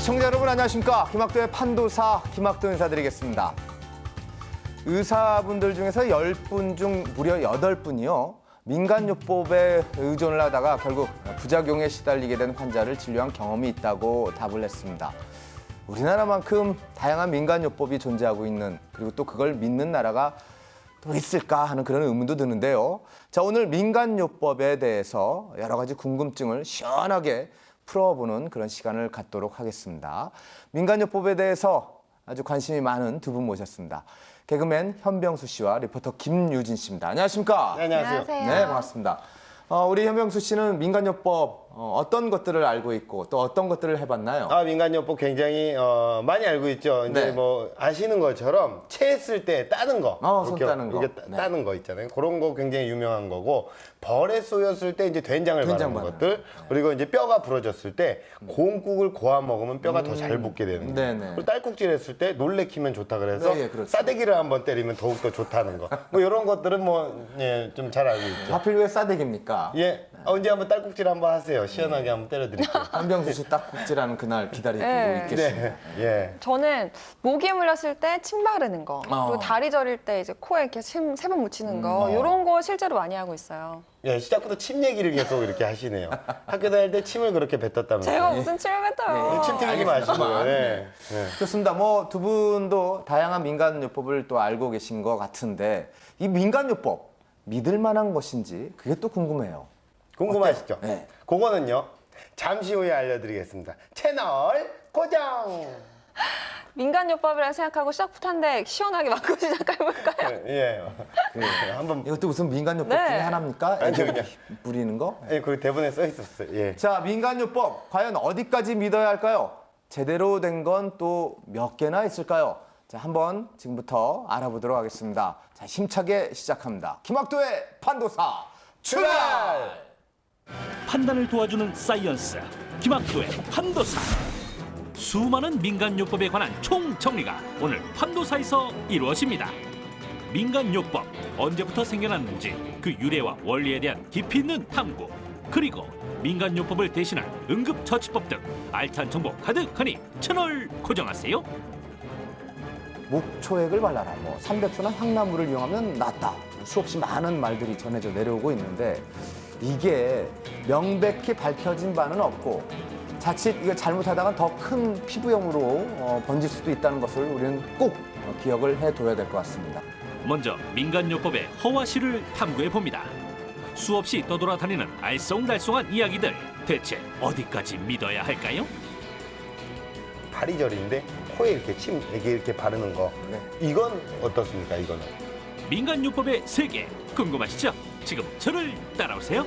시청자 여러분 안녕하십니까. 김학도의 판도사 김학도 인사드리겠습니다. 의사분들 중에서 10분 중 무려 8분이요. 민간요법에 의존을 하다가 결국 부작용에 시달리게 된 환자를 진료한 경험이 있다고 답을 했습니다. 우리나라만큼 다양한 민간요법이 존재하고 있는, 그리고 또 그걸 믿는 나라가 또 있을까 하는 그런 의문도 드는데요. 자, 오늘 민간요법에 대해서 여러 가지 궁금증을 시원하게 풀어보는 그런 시간을 갖도록 하겠습니다. 민간요법에 대해서 아주 관심이 많은 두 분 모셨습니다. 개그맨 현병수 씨와 리포터 김유진 씨입니다. 안녕하십니까? 네, 안녕하세요. 네, 반갑습니다. 우리 현병수 씨는 민간요법 어떤 것들을 알고 있고 또 어떤 것들을 해봤나요? 민간요법 굉장히 많이 알고 있죠. 이제 네. 뭐 아시는 것처럼 채했을 때 따는 거, 손 따는 거. 이렇게 네. 따는 거 있잖아요. 그런 거 굉장히 유명한 거고, 벌에 쏘였을 때 이제 된장을 된장 바르는 바르는 것들, 그리고 이제 뼈가 부러졌을 때 곰국을 고아 먹으면 뼈가 더 잘 붙게 되는 거. 네네. 그리고 딸꾹질 했을 때 놀래키면 좋다 그래서 네, 예, 그렇죠. 싸대기를 한번 때리면 더욱 더 좋다는 거. 뭐 이런 것들은 뭐 좀 잘 알고 있죠. 하필 왜 싸대기입니까? 예, 언제 한번 딸꾹질 한번 하세요. 시원하게 한번 때려드릴게요. 현병수 씨 딱국질하는 그날 기다리고 네. 있겠습니다. 네, 예. 저는 모기에 물렸을 때 침 바르는 거, 그리고 다리 저릴 때 이제 코에 이렇게 침 3번 묻히는 거, 이런 거 실제로 많이 하고 있어요. 예, 시작부터 침 얘기를 계속 이렇게 하시네요. 학교 다닐 때 침을 그렇게 뱉었다면서요. 제가 무슨 침을 뱉어요. 침 튀기지 마시고요. 네. 네. 좋습니다. 뭐 두 분도 다양한 민간요법을 또 알고 계신 것 같은데 이 민간요법 믿을 만한 것인지 그게 또 궁금해요. 궁금하시죠? 네. 그거는요, 잠시 후에 알려드리겠습니다. 채널 고정! 민간요법이라 생각하고 시작부터 한데 시원하게 맞고 시작해볼까요? 예. 한번, 이것도 무슨 민간요법 네. 중에 하나입니까? 아니요, 애들 그냥. 부리는 거? 예, 그 대본에 써 있었어요. 예. 자, 민간요법 과연 어디까지 믿어야 할까요? 제대로 된 건 또 몇 개나 있을까요? 자, 한번 지금부터 알아보도록 하겠습니다. 자, 힘차게 시작합니다. 김학도의 판도사 출발! 판단을 도와주는 사이언스 김학도의 판도사. 수많은 민간요법에 관한 총정리가 오늘 판도사에서 이루어집니다. 민간요법 언제부터 생겨났는지 그 유래와 원리에 대한 깊이 있는 탐구, 그리고 민간요법을 대신할 응급처치법 등 알찬 정보 가득하니 채널 고정하세요. 목초액을 발라라, 뭐 삼백수나 향나무를 이용하면 낫다, 수없이 많은 말들이 전해져 내려오고 있는데 이게 명백히 밝혀진 바는 없고 자칫 이거 잘못하다가 더 큰 피부염으로 번질 수도 있다는 것을 우리는 꼭 기억을 해둬야 될 것 같습니다. 먼저 민간요법의 허와시를 탐구해 봅니다. 수없이 떠돌아다니는 알쏭달쏭한 이야기들, 대체 어디까지 믿어야 할까요? 다리저리인데 코에 이렇게 침 이렇게 바르는 거. 네. 이건 어떻습니까, 이거는? 민간요법의 세계 궁금하시죠? 지금 저를 따라오세요.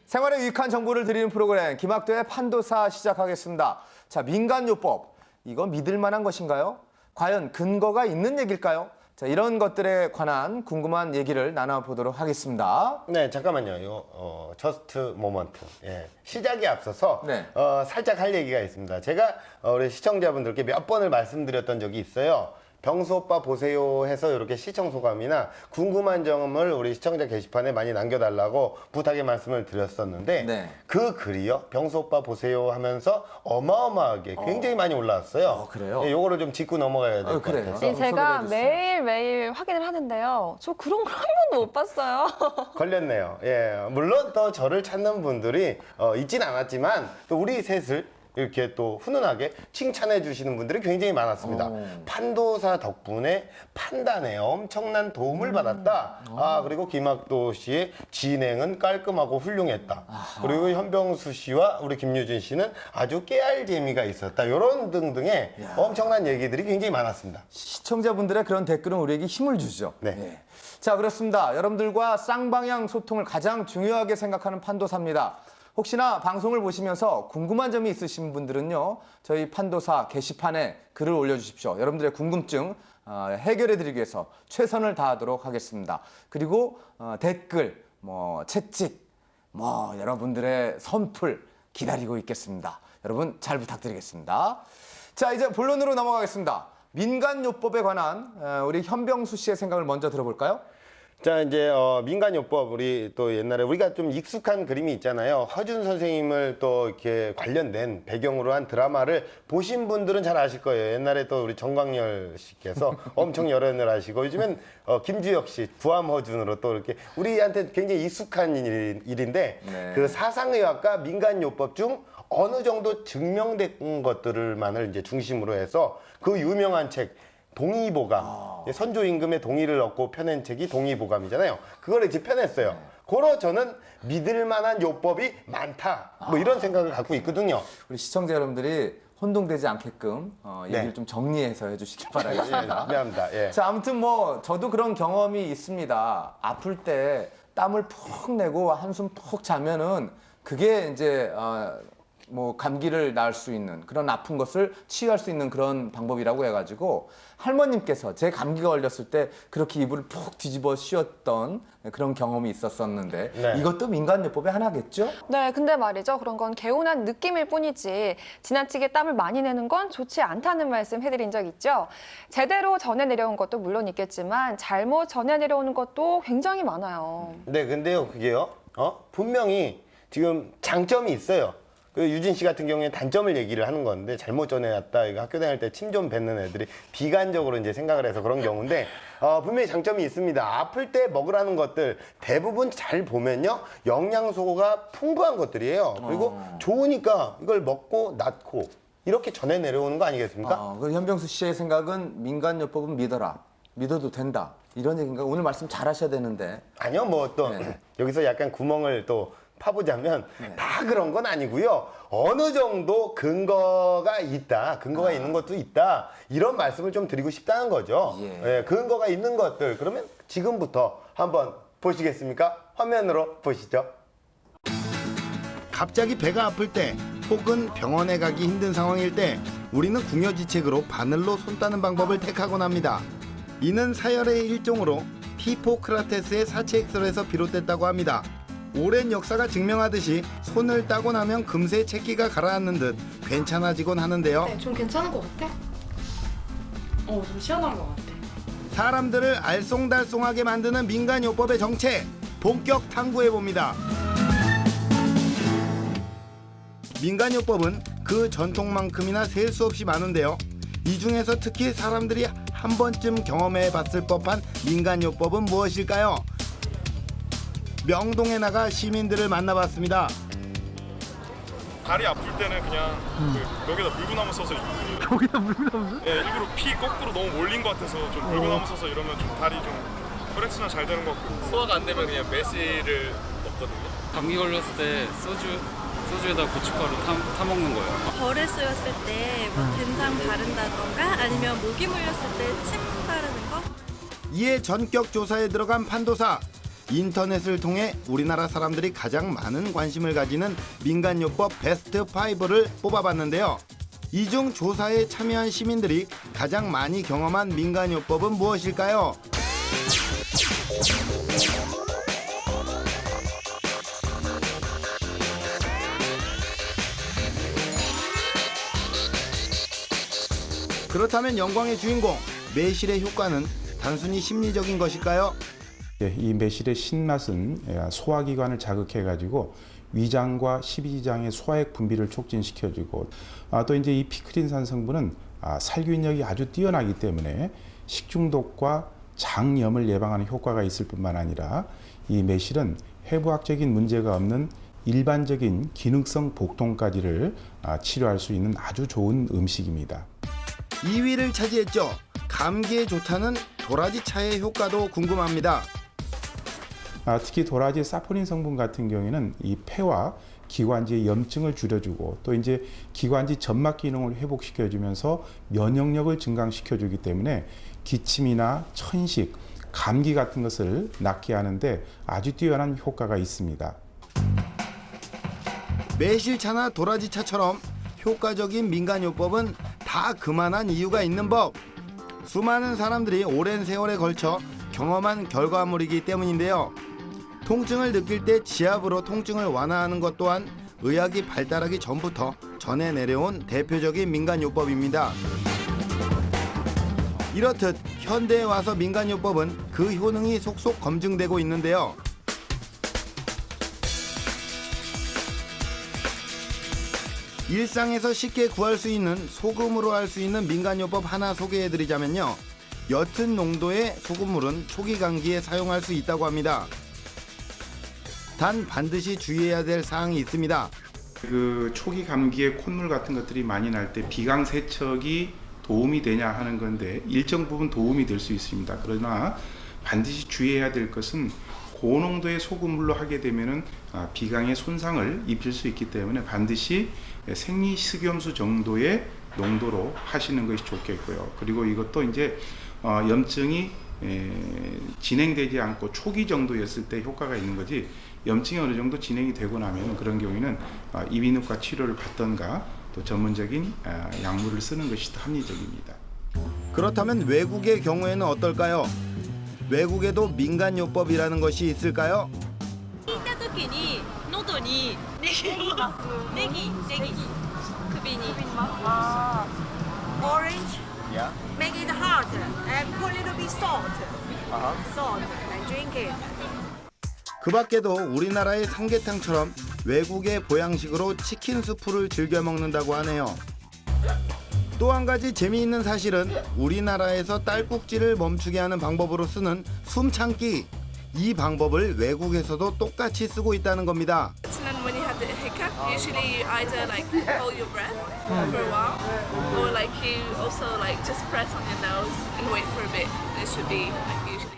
생활에 유익한 정보를 드리는 프로그램 김학도의 판도사 시작하겠습니다. 자, 민간요법 이거 믿을 만한 것인가요? 과연 근거가 있는 얘기일까요? 자, 이런 것들에 관한 궁금한 얘기를 나눠보도록 하겠습니다. 네, 잠깐만요. 이거 저스트 모먼트. 예. 시작에 앞서서 네. 살짝 할 얘기가 있습니다. 제가 우리 시청자분들께 몇 번을 말씀드렸던 적이 있어요. 병수 오빠 보세요 해서 이렇게 시청 소감이나 궁금한 점을 우리 시청자 게시판에 많이 남겨달라고 부탁의 말씀을 드렸었는데 네. 그 글이요, 병수 오빠 보세요 하면서 어마어마하게 굉장히 많이 올라왔어요. 그래요? 예, 요거를 좀 짚고 넘어가야 될 것 그래요? 같아서. 네, 제가 소개해 주세요. 매일매일 확인을 하는데요. 저 그런 걸 한 번도 못 봤어요. 걸렸네요. 예, 물론 또 저를 찾는 분들이 있진 않았지만 또 우리 셋을 이렇게 또 훈훈하게 칭찬해 주시는 분들이 굉장히 많았습니다. 판도사 덕분에 판단에 엄청난 도움을 받았다. 그리고 김학도 씨의 진행은 깔끔하고 훌륭했다. 그리고 현병수 씨와 우리 김유진 씨는 아주 깨알 재미가 있었다. 이런 등등의 엄청난 얘기들이 굉장히 많았습니다. 시청자분들의 그런 댓글은 우리에게 힘을 주죠. 네. 예. 자, 그렇습니다. 여러분들과 쌍방향 소통을 가장 중요하게 생각하는 판도사입니다. 혹시나 방송을 보시면서 궁금한 점이 있으신 분들은요, 저희 판도사 게시판에 글을 올려주십시오. 여러분들의 궁금증 해결해드리기 위해서 최선을 다하도록 하겠습니다. 그리고 댓글, 채찍, 여러분들의 선풀 기다리고 있겠습니다. 여러분 잘 부탁드리겠습니다. 자, 이제 본론으로 넘어가겠습니다. 민간요법에 관한 우리 현병수 씨의 생각을 먼저 들어볼까요? 자, 이제 민간요법 우리 또 옛날에 우리가 좀 익숙한 그림이 있잖아요. 허준 선생님을 또 이렇게 관련된 배경으로 한 드라마를 보신 분들은 잘 아실 거예요. 옛날에 또 우리 정광열 씨께서 엄청 열연을 하시고 요즘엔 김주혁 씨 구암 허준으로 또 이렇게 우리한테 굉장히 익숙한 일인데 네. 그 사상의학과 민간요법 중 어느 정도 증명된 것들만을 이제 중심으로 해서 그 유명한 책 동의보감, 선조 임금의 동의를 얻고 펴낸 책이 동의보감이잖아요. 그걸 이제 펴냈어요. 그러 저는 믿을 만한 요법이 많다. 뭐 이런 생각을 갖고 있거든요. 우리 시청자 여러분들이 혼동되지 않게끔 얘기를 네. 좀 정리해서 해주시기 예, 바라겠습니다. 미안합니다. 예. 자, 아무튼 뭐 저도 그런 경험이 있습니다. 아플 때 땀을 푹 내고 한숨 푹 자면은 그게 이제 뭐 감기를 나을 수 있는 그런 아픈 것을 치유할 수 있는 그런 방법이라고 해가지고 할머님께서 제 감기가 걸렸을 때 그렇게 이불을 푹 뒤집어 씌웠던 그런 경험이 있었었는데 네. 이것도 민간요법의 하나겠죠? 네, 근데 말이죠. 그런 건 개운한 느낌일 뿐이지 지나치게 땀을 많이 내는 건 좋지 않다는 말씀 해드린 적 있죠. 제대로 전해 내려온 것도 물론 있겠지만 잘못 전해 내려오는 것도 굉장히 많아요. 네, 근데요, 그게요, 분명히 지금 장점이 있어요. 그 유진 씨 같은 경우에 단점을 얘기를 하는 건데 잘못 전해왔다. 이거 학교 다닐 때 침 좀 뱉는 애들이 비관적으로 이제 생각을 해서 그런 경우인데 분명히 장점이 있습니다. 아플 때 먹으라는 것들 대부분 잘 보면요 영양소가 풍부한 것들이에요. 그리고 좋으니까 이걸 먹고 낫고 이렇게 전해 내려오는 거 아니겠습니까? 그 현병수 씨의 생각은 민간요법은 믿어라. 믿어도 된다. 이런 얘기인가? 오늘 말씀 잘 하셔야 되는데. 아니요, 뭐 또 네. 여기서 약간 구멍을 또 파보자면 다 그런 건 아니고요. 어느 정도 근거가 있다, 근거가 있는 것도 있다 이런 말씀을 좀 드리고 싶다는 거죠. 예. 예, 근거가 있는 것들 그러면 지금부터 한번 보시겠습니까? 화면으로 보시죠. 갑자기 배가 아플 때 혹은 병원에 가기 힘든 상황일 때 우리는 궁여지책으로 바늘로 손 따는 방법을 택하곤 합니다. 이는 사열의 일종으로 히포크라테스의 사체액설에서 비롯됐다고 합니다. 오랜 역사가 증명하듯이 손을 따고 나면 금세 채기가 가라앉는 듯 괜찮아지곤 하는데요. 네, 좀 괜찮은 것 같아? 좀 시원한 것 같아. 사람들을 알쏭달쏭하게 만드는 민간요법의 정체 본격 탐구해봅니다. 민간요법은 그 전통만큼이나 셀 수 없이 많은데요. 이 중에서 특히 사람들이 한 번쯤 경험해봤을 법한 민간요법은 무엇일까요? 명동에 나가 시민들을 만나봤습니다. 다리 아플 때는 그냥 그 여기다 물구나무 써서 여기다 물구나무? 예, 일부러 피 거꾸로 너무 몰린 것 같아서 좀 물구나무 써서 이러면 좀 다리 좀 혈액순환 잘 되는 것 같고 소화가 안 되면 그냥 매실을 먹거든요. 감기 걸렸을 때 소주에다 고춧가루 타 먹는 거예요. 벌에 쏘였을 때 뭐 된장 바른다던가 아니면 모기 물렸을 때 침 바르는 거? 이에 전격 조사에 들어간 판도사. 인터넷을 통해 우리나라 사람들이 가장 많은 관심을 가지는 민간요법 베스트 5를 뽑아봤는데요. 이 중 조사에 참여한 시민들이 가장 많이 경험한 민간요법은 무엇일까요? 그렇다면 영광의 주인공 매실의 효과는 단순히 심리적인 것일까요? 이 매실의 신맛은 소화기관을 자극해가지고 위장과 십이지장의 소화액 분비를 촉진시켜주고 또 이제 이 피크린산 성분은 살균력이 아주 뛰어나기 때문에 식중독과 장염을 예방하는 효과가 있을 뿐만 아니라 이 매실은 해부학적인 문제가 없는 일반적인 기능성 복통까지를 치료할 수 있는 아주 좋은 음식입니다. 2위를 차지했죠. 감기에 좋다는 도라지차의 효과도 궁금합니다. 특히 도라지 사포닌 성분 같은 경우에는 이 폐와 기관지의 염증을 줄여주고 또 이제 기관지 점막 기능을 회복시켜주면서 면역력을 증강시켜주기 때문에 기침이나 천식, 감기 같은 것을 낫게 하는데 아주 뛰어난 효과가 있습니다. 매실차나 도라지차처럼 효과적인 민간요법은 다 그만한 이유가 있는 법. 수많은 사람들이 오랜 세월에 걸쳐 경험한 결과물이기 때문인데요. 통증을 느낄 때 지압으로 통증을 완화하는 것 또한 의학이 발달하기 전부터 전해 내려온 대표적인 민간요법입니다. 이렇듯 현대에 와서 민간요법은 그 효능이 속속 검증되고 있는데요. 일상에서 쉽게 구할 수 있는 소금으로 할 수 있는 민간요법 하나 소개해드리자면요. 옅은 농도의 소금물은 초기 감기에 사용할 수 있다고 합니다. 단 반드시 주의해야 될 사항이 있습니다. 그 초기 감기에 콧물 같은 것들이 많이 날 때 비강 세척이 도움이 되냐 하는 건데 일정 부분 도움이 될 수 있습니다. 그러나 반드시 주의해야 될 것은 고농도의 소금물로 하게 되면은 비강에 손상을 입힐 수 있기 때문에 반드시 생리식염수 정도의 농도로 하시는 것이 좋겠고요. 그리고 이것도 이제 염증이 진행되지 않고 초기 정도였을 때 효과가 있는 거지, 염증이 어느 정도 진행이 되고 나면 그런 경우에는 이비인후과 치료를 받던가 또 전문적인 약물을 쓰는 것이 더 합리적입니다. 그렇다면 외국의 경우에는 어떨까요? 외국에도 민간요법이라는 것이 있을까요? 聞いた時に喉にネギ首に Orange, make it hot and put a little bit salt. Salt and drink it. 그 밖에도 우리나라의 삼계탕처럼 외국의 보양식으로 치킨 수프를 즐겨 먹는다고 하네요. 또 한 가지 재미있는 사실은 우리나라에서 딸꾹질을 멈추게 하는 방법으로 쓰는 숨참기. 이 방법을 외국에서도 똑같이 쓰고 있다는 겁니다. When you have the hiccup, usually you either like hold your breath for a while, or like you also like just press on your nose and wait for a bit. It should be like usually.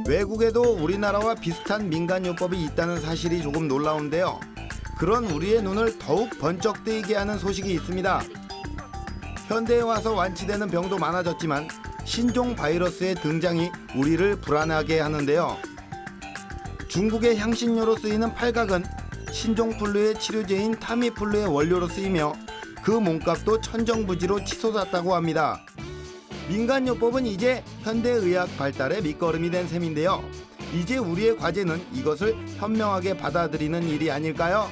외국에도 우리나라와 비슷한 민간요법이 있다는 사실이 조금 놀라운데요. 그런 우리의 눈을 더욱 번쩍 뜨이게 하는 소식이 있습니다. 현대에 와서 완치되는 병도 많아졌지만 신종 바이러스의 등장이 우리를 불안하게 하는데요. 중국의 향신료로 쓰이는 팔각은 신종플루의 치료제인 타미플루의 원료로 쓰이며 그 몸값도 천정부지로 치솟았다고 합니다. 민간요법은 이제 현대의학 발달의 밑거름이 된 셈인데요. 이제 우리의 과제는 이것을 현명하게 받아들이는 일이 아닐까요?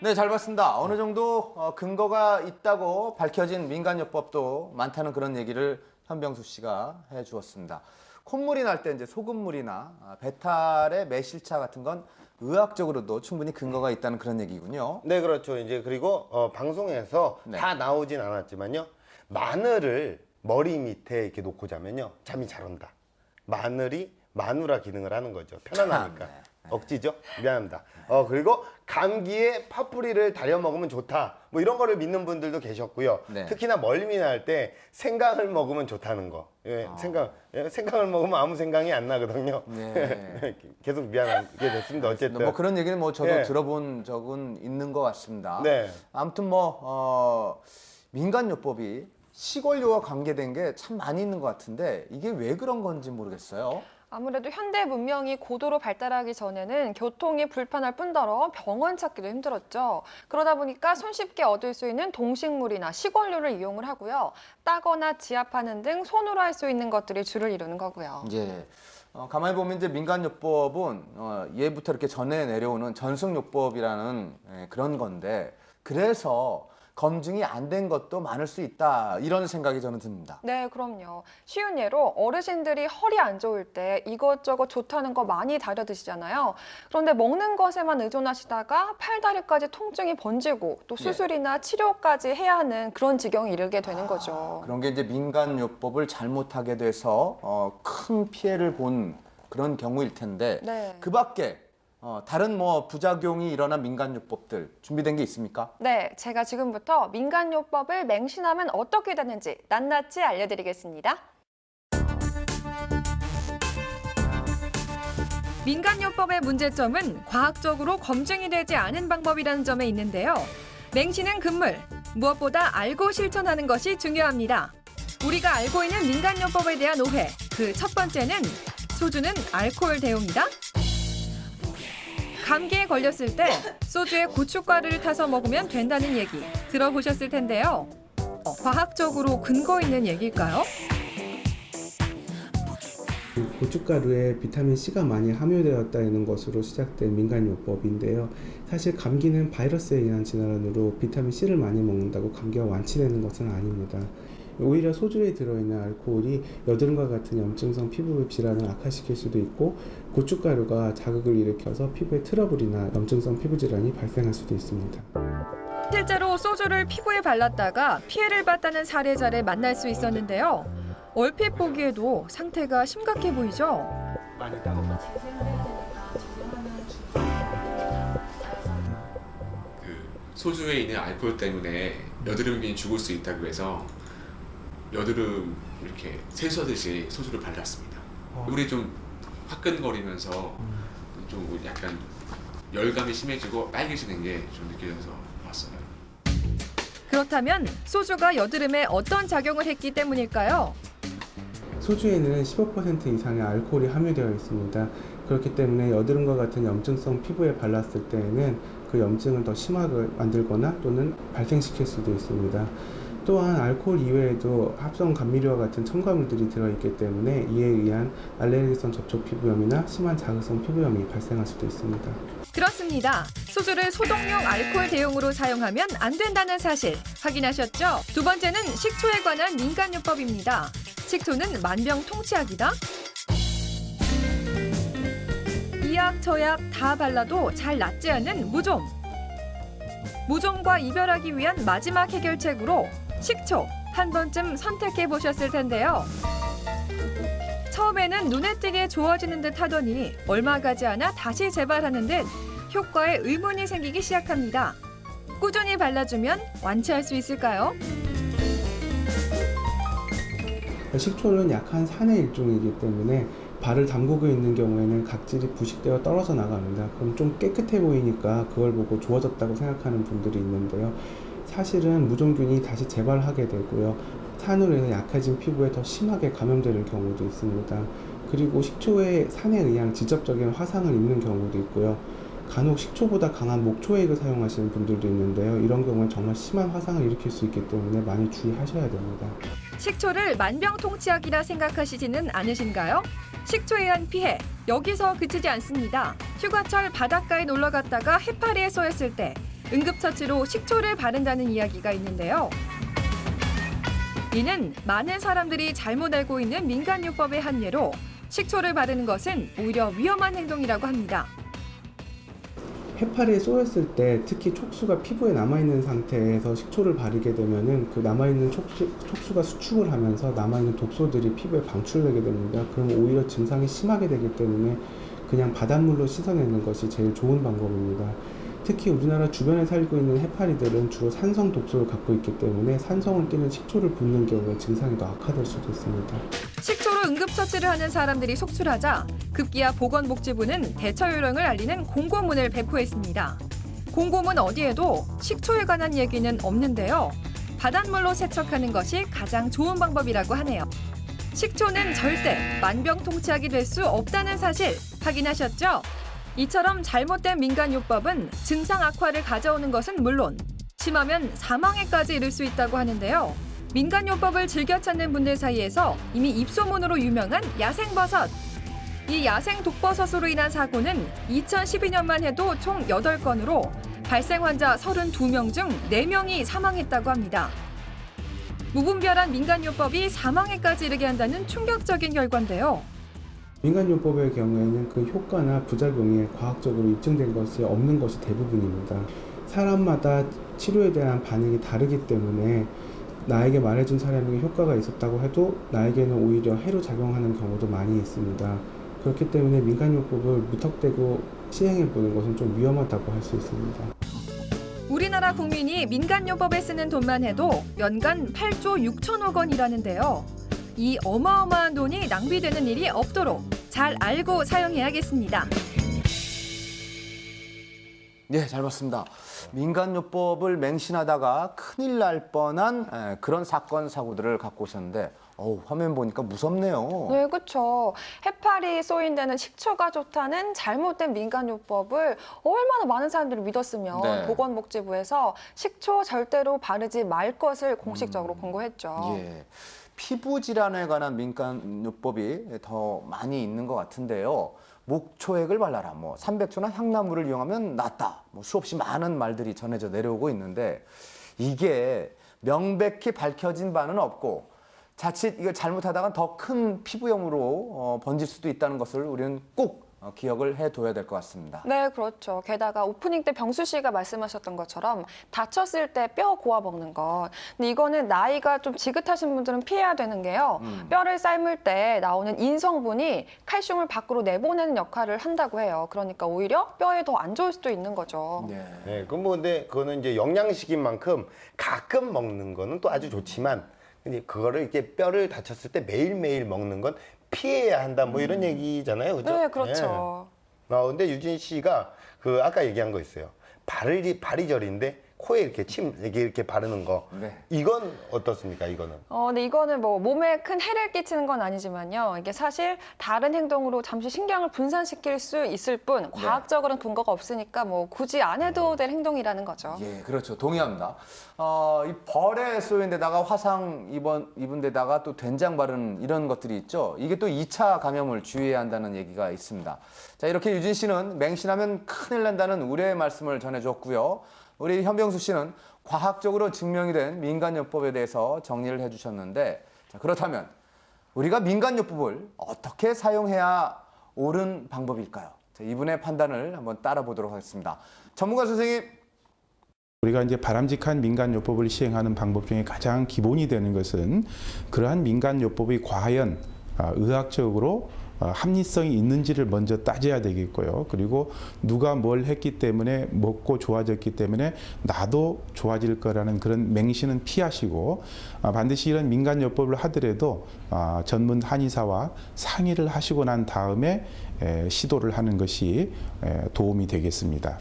네, 잘 봤습니다. 어느 정도 근거가 있다고 밝혀진 민간요법도 많다는 그런 얘기를 현병수 씨가 해주었습니다. 콧물이 날 때 이제 소금물이나 배탈의 매실차 같은 건 의학적으로도 충분히 근거가 있다는 그런 얘기군요. 네, 그렇죠. 이제 그리고 방송에서 네. 다 나오진 않았지만요. 마늘을 머리 밑에 이렇게 놓고 자면요. 잠이 잘 온다. 마늘이 마누라 기능을 하는 거죠. 편안하니까. 네. 억지죠? 미안합니다. 그리고 감기에 파뿌리를 달여 먹으면 좋다. 뭐 이런 거를 믿는 분들도 계셨고요. 네. 특히나 멀미 날 때 생강을 먹으면 좋다는 거. 예, 생강을 먹으면 아무 생각이 안 나거든요. 네. 계속 미안하게 됐습니다. 어쨌든. 뭐 그런 얘기는 뭐 저도 예. 들어본 적은 있는 것 같습니다. 네. 아무튼 뭐 민간요법이 시골요와 관계된 게 참 많이 있는 것 같은데 이게 왜 그런 건지 모르겠어요. 아무래도 현대 문명이 고도로 발달하기 전에는 교통이 불편할 뿐더러 병원 찾기도 힘들었죠. 그러다 보니까 손쉽게 얻을 수 있는 동식물이나 식원료를 이용을 하고요. 따거나 지압하는 등 손으로 할 수 있는 것들이 주를 이루는 거고요. 예. 가만히 보면 이제 민간요법은 예부터 이렇게 전해 내려오는 전승요법이라는 그런 건데 그래서 검증이 안 된 것도 많을 수 있다 이런 생각이 저는 듭니다. 네, 그럼요. 쉬운 예로 어르신들이 허리 안 좋을 때 이것저것 좋다는 거 많이 다려 드시잖아요. 그런데 먹는 것에만 의존하시다가 팔다리까지 통증이 번지고 또 수술이나 치료까지 해야 하는 그런 지경에 이르게 되는 거죠. 그런 게 이제 민간요법을 잘못하게 돼서 큰 피해를 본 그런 경우일 텐데 네. 그 밖에 다른 뭐 부작용이 일어난 민간요법들 준비된 게 있습니까? 네, 제가 지금부터 민간요법을 맹신하면 어떻게 되는지 낱낱이 알려드리겠습니다. 민간요법의 문제점은 과학적으로 검증이 되지 않은 방법이라는 점에 있는데요. 맹신은 금물, 무엇보다 알고 실천하는 것이 중요합니다. 우리가 알고 있는 민간요법에 대한 오해, 그 첫 번째는 소주는 알코올 대용이다? 감기에 걸렸을 때 소주에 고춧가루를 타서 먹으면 된다는 얘기 들어보셨을 텐데요. 과학적으로 근거 있는 얘기일까요? 고춧가루에 비타민 C가 많이 함유되었다는 것으로 시작된 민간요법인데요. 사실 감기는 바이러스에 의한 질환으로 비타민 C를 많이 먹는다고 감기가 완치되는 것은 아닙니다. 오히려 소주에 들어있는 알코올이 여드름과 같은 염증성 피부 질환을 악화시킬 수도 있고 고춧가루가 자극을 일으켜서 피부에 트러블이나 염증성 피부 질환이 발생할 수도 있습니다. 실제로 소주를 피부에 발랐다가 피해를 봤다는 사례자를 만날 수 있었는데요. 얼핏 보기에도 상태가 심각해 보이죠? 소주에 있는 알코올 때문에 여드름이 죽을 수 있다고 해서 여드름 이렇게 세수하듯이 소주를 발랐습니다. 얼굴이 좀 화끈거리면서 좀 약간 열감이 심해지고 빨개지는 게 좀 느껴져서 왔어요. 그렇다면 소주가 여드름에 어떤 작용을 했기 때문일까요? 소주에는 15% 이상의 알코올이 함유되어 있습니다. 그렇기 때문에 여드름과 같은 염증성 피부에 발랐을 때에는 그 염증을 더 심하게 만들거나 또는 발생시킬 수도 있습니다. 또한 알코올 이외에도 합성 감미료와 같은 첨가물들이 들어있기 때문에 이에 의한 알레르기성 접촉 피부염이나 심한 자극성 피부염이 발생할 수도 있습니다. 그렇습니다. 소주를 소독용 알코올 대용으로 사용하면 안 된다는 사실 확인하셨죠? 두 번째는 식초에 관한 민간요법입니다. 식초는 만병통치약이다? 이 약 저 약 다 발라도 잘 낫지 않는 무좀. 무좀과 이별하기 위한 마지막 해결책으로 식초 한 번쯤 선택해 보셨을 텐데요. 처음에는 눈에 띄게 좋아지는 듯 하더니 얼마 가지 않아 다시 재발하는 듯 효과에 의문이 생기기 시작합니다. 꾸준히 발라주면 완치할 수 있을까요? 식초는 약한 산의 일종이기 때문에 발을 담그고 있는 경우에는 각질이 부식되어 떨어져 나갑니다. 그럼 좀 깨끗해 보이니까 그걸 보고 좋아졌다고 생각하는 분들이 있는데요. 사실은 무좀균이 다시 재발하게 되고요. 산으로 인해 약해진 피부에 더 심하게 감염되는 경우도 있습니다. 그리고 식초에 산에 의한 직접적인 화상을 입는 경우도 있고요. 간혹 식초보다 강한 목초액을 사용하시는 분들도 있는데요. 이런 경우에 정말 심한 화상을 일으킬 수 있기 때문에 많이 주의하셔야 됩니다. 식초를 만병통치약이라 생각하시지는 않으신가요? 식초에 의한 피해, 여기서 그치지 않습니다. 휴가철 바닷가에 놀러 갔다가 해파리에 쏘였을 때 응급처치로 식초를 바른다는 이야기가 있는데요. 이는 많은 사람들이 잘못 알고 있는 민간요법의 한 예로 식초를 바르는 것은 오히려 위험한 행동이라고 합니다. 해파리에 쏘였을 때 특히 촉수가 피부에 남아있는 상태에서 식초를 바르게 되면은 그 남아있는 촉수가 수축을 하면서 남아있는 독소들이 피부에 방출되게 됩니다. 그럼 오히려 증상이 심하게 되기 때문에 그냥 바닷물로 씻어내는 것이 제일 좋은 방법입니다. 특히 우리나라 주변에 살고 있는 해파리들은 주로 산성 독소를 갖고 있기 때문에 산성을 띠는 식초를 붓는 경우에 증상이 더 악화될 수도 있습니다. 식초로 응급처치를 하는 사람들이 속출하자 급기야 보건복지부는 대처 요령을 알리는 공고문을 배포했습니다. 공고문 어디에도 식초에 관한 얘기는 없는데요. 바닷물로 세척하는 것이 가장 좋은 방법이라고 하네요. 식초는 절대 만병통치약이 될 수 없다는 사실 확인하셨죠? 이처럼 잘못된 민간요법은 증상 악화를 가져오는 것은 물론 심하면 사망에까지 이를 수 있다고 하는데요. 민간요법을 즐겨 찾는 분들 사이에서 이미 입소문으로 유명한 야생버섯. 이 야생 독버섯으로 인한 사고는 2012년만 해도 총 8건으로 발생 환자 32명 중 4명이 사망했다고 합니다. 무분별한 민간요법이 사망에까지 이르게 한다는 충격적인 결과인데요. 민간요법의 경우에는 그 효과나 부작용이 과학적으로 입증된 것이 없는 것이 대부분입니다. 사람마다 치료에 대한 반응이 다르기 때문에 나에게 말해준 사람에게 효과가 있었다고 해도 나에게는 오히려 해로 작용하는 경우도 많이 있습니다. 그렇기 때문에 민간요법을 무턱대고 시행해보는 것은 좀 위험하다고 할 수 있습니다. 우리나라 국민이 민간요법에 쓰는 돈만 해도 연간 8조 6천억 원이라는데요. 이 어마어마한 돈이 낭비되는 일이 없도록 잘 알고 사용해야겠습니다. 네, 잘 봤습니다. 민간요법을 맹신하다가 큰일 날 뻔한 그런 사건, 사고들을 갖고 오셨는데 화면 보니까 무섭네요. 네, 그렇죠. 해파리 쏘인 데는 식초가 좋다는 잘못된 민간요법을 얼마나 많은 사람들이 믿었으면 네. 보건복지부에서 식초 절대로 바르지 말 것을 공식적으로 권고했죠. 예. 피부 질환에 관한 민간요법이 더 많이 있는 것 같은데요. 목초액을 발라라, 300초나 향나무를 이용하면 낫다, 수없이 많은 말들이 전해져 내려오고 있는데 이게 명백히 밝혀진 바는 없고 자칫 이거 잘못하다가 더 큰 피부염으로 번질 수도 있다는 것을 우리는 꼭 기억을 해둬야 될 것 같습니다. 네, 그렇죠. 게다가 오프닝 때 병수 씨가 말씀하셨던 것처럼 다쳤을 때 뼈 고아 먹는 것. 근데 이거는 나이가 좀 지긋하신 분들은 피해야 되는 게요. 뼈를 삶을 때 나오는 인성분이 칼슘을 밖으로 내보내는 역할을 한다고 해요. 그러니까 오히려 뼈에 더 안 좋을 수도 있는 거죠. 네, 그럼 뭐 근데 그거는 이제 영양식인 만큼 가끔 먹는 거는 또 아주 좋지만 근데 그거를 이렇게 뼈를 다쳤을 때 매일매일 먹는 건 피해야 한다 뭐 이런 얘기잖아요. 그죠? 네, 그렇죠. 근데 유진 씨가 그 아까 얘기한 거 있어요. 발이 저린데 코에 이렇게 침 이렇게 바르는 거. 네. 이건 어떻습니까? 이거는? 근데 이거는 뭐 몸에 큰 해를 끼치는 건 아니지만요. 이게 사실 다른 행동으로 잠시 신경을 분산시킬 수 있을 뿐 과학적으로는 근거가 없으니까 뭐 굳이 안 해도 될 행동이라는 거죠. 예, 그렇죠. 동의합니다. 이 벌에 쏘인 데다가 화상 입은 데다가 또 된장 바른 이런 것들이 있죠. 이게 또 2차 감염을 주의해야 한다는 얘기가 있습니다. 자, 이렇게 유진 씨는 맹신하면 큰일 난다는 우려의 말씀을 전해줬고요. 우리 현병수 씨는 과학적으로 증명이 된 민간요법에 대해서 정리를 해주셨는데, 자, 그렇다면 우리가 민간요법을 어떻게 사용해야 옳은 방법일까요? 자, 이분의 판단을 한번 따라 보도록 하겠습니다. 전문가 선생님. 우리가 이제 바람직한 민간요법을 시행하는 방법 중에 가장 기본이 되는 것은 그러한 민간요법이 과연 의학적으로 합리성이 있는지를 먼저 따져야 되겠고요. 그리고 누가 뭘 했기 때문에 먹고 좋아졌기 때문에 나도 좋아질 거라는 그런 맹신은 피하시고 반드시 이런 민간요법을 하더라도 전문 한의사와 상의를 하시고 난 다음에 시도를 하는 것이 도움이 되겠습니다.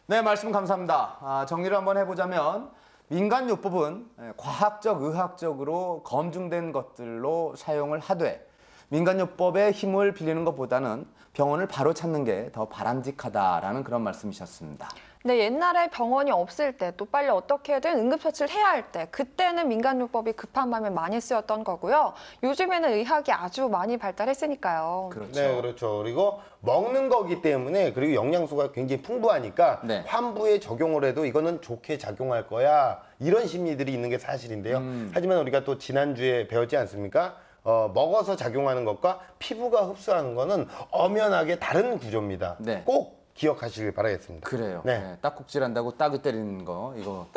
네, 말씀 감사합니다. 정리를 한번 해보자면 민간요법은 과학적, 의학적으로 검증된 것들로 사용을 하되 민간요법의 힘을 빌리는 것보다는 병원을 바로 찾는 게 더 바람직하다라는 그런 말씀이셨습니다. 근데 옛날에 병원이 없을 때 또 빨리 어떻게든 응급처치를 해야 할 때 그때는 민간요법이 급한 마음에 많이 쓰였던 거고요. 요즘에는 의학이 아주 많이 발달했으니까요. 그렇죠. 네, 그렇죠. 그리고 먹는 거기 때문에 그리고 영양소가 굉장히 풍부하니까 환부에 적용을 해도 이거는 좋게 작용할 거야. 이런 심리들이 있는 게 사실인데요. 하지만 우리가 또 지난주에 배웠지 않습니까? 먹어서 작용하는 것과 피부가 흡수하는 거는 엄연하게 다른 구조입니다. 꼭 기억하시길 바라겠습니다. 그래요. 네. 네, 딱꼭질한다고 딱을 때리는 거 이거